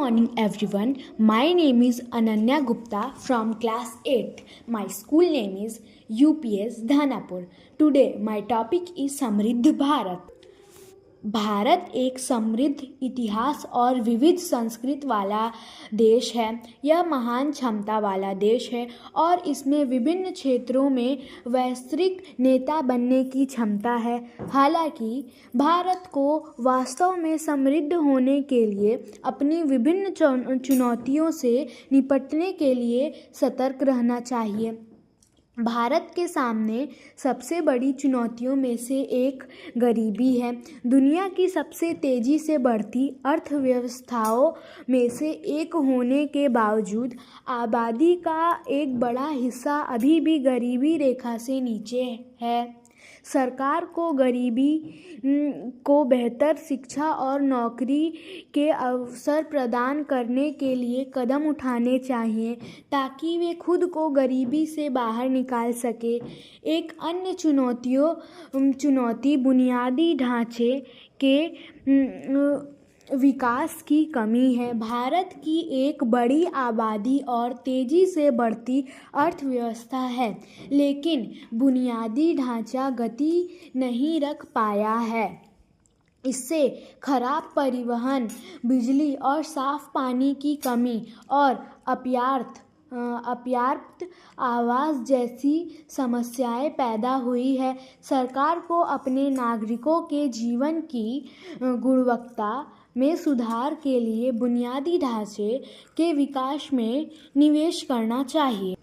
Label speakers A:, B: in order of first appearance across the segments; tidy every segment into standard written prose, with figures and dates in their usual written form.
A: morning everyone. My name is Ananya Gupta from class 8. My school name is UPS Dhanapur. Today my topic is समृद्ध भारत. भारत एक समृद्ध इतिहास और विविध संस्कृति वाला देश है. यह महान क्षमता वाला देश है और इसमें विभिन्न क्षेत्रों में वैश्विक नेता बनने की क्षमता है. हालांकि भारत को वास्तव में समृद्ध होने के लिए अपनी विभिन्न चुनौतियों से निपटने के लिए सतर्क रहना चाहिए. भारत के सामने सबसे बड़ी चुनौतियों में से एक गरीबी है. दुनिया की सबसे तेज़ी से बढ़ती अर्थव्यवस्थाओं में से एक होने के बावजूद आबादी का एक बड़ा हिस्सा अभी भी गरीबी रेखा से नीचे है. सरकार को गरीबी को बेहतर शिक्षा और नौकरी के अवसर प्रदान करने के लिए कदम उठाने चाहिए ताकि वे खुद को गरीबी से बाहर निकाल सके. एक अन्य चुनौती बुनियादी ढांचे के विकास की कमी है. भारत की एक बड़ी आबादी और तेज़ी से बढ़ती अर्थव्यवस्था है, लेकिन बुनियादी ढांचा गति नहीं रख पाया है. इससे खराब परिवहन, बिजली और साफ पानी की कमी और अपर्याप्त आवास जैसी समस्याएं पैदा हुई है. सरकार को अपने नागरिकों के जीवन की गुणवत्ता में सुधार के लिए बुनियादी ढांचे के विकास में निवेश करना चाहिए.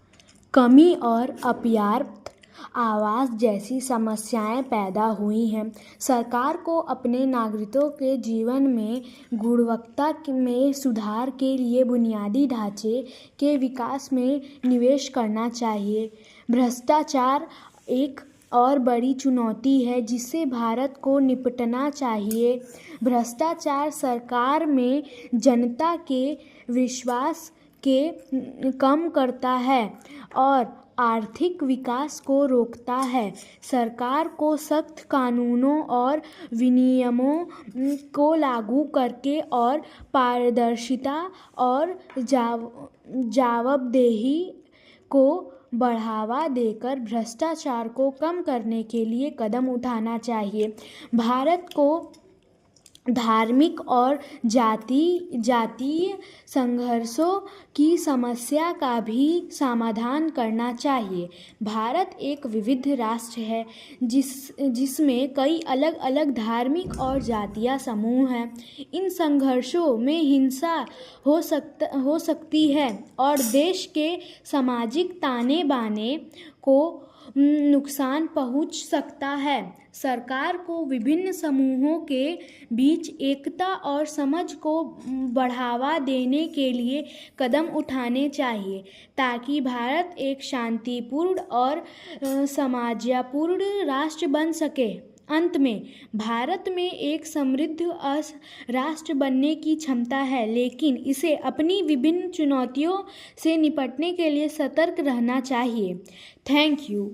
A: कमी और अपर्याप्त आवास जैसी समस्याएं पैदा हुई हैं. सरकार को अपने नागरिकों के जीवन में गुणवत्ता में सुधार के लिए बुनियादी ढांचे के विकास में निवेश करना चाहिए. भ्रष्टाचार एक और बड़ी चुनौती है जिससे भारत को निपटना चाहिए. भ्रष्टाचार सरकार में जनता के विश्वास के कम करता है और आर्थिक विकास को रोकता है. सरकार को सख्त कानूनों और विनियमों को लागू करके और पारदर्शिता और जवाबदेही को बढ़ावा देकर भ्रष्टाचार को कम करने के लिए कदम उठाना चाहिए. भारत को धार्मिक और जातीय संघर्षों की समस्या का भी समाधान करना चाहिए. भारत एक विविध राष्ट्र है जिसमें कई अलग अलग धार्मिक और जातीय समूह हैं. इन संघर्षों में हिंसा हो सकती है और देश के सामाजिक ताने बाने को नुकसान पहुंच सकता है. सरकार को विभिन्न समूहों के बीच एकता और समझ को बढ़ावा देने के लिए कदम उठाने चाहिए ताकि भारत एक शांतिपूर्ण और समाजपूर्ण राष्ट्र बन सके. अंत में, भारत में एक समृद्ध राष्ट्र बनने की क्षमता है, लेकिन इसे अपनी विभिन्न चुनौतियों से निपटने के लिए सतर्क रहना चाहिए. Thank you.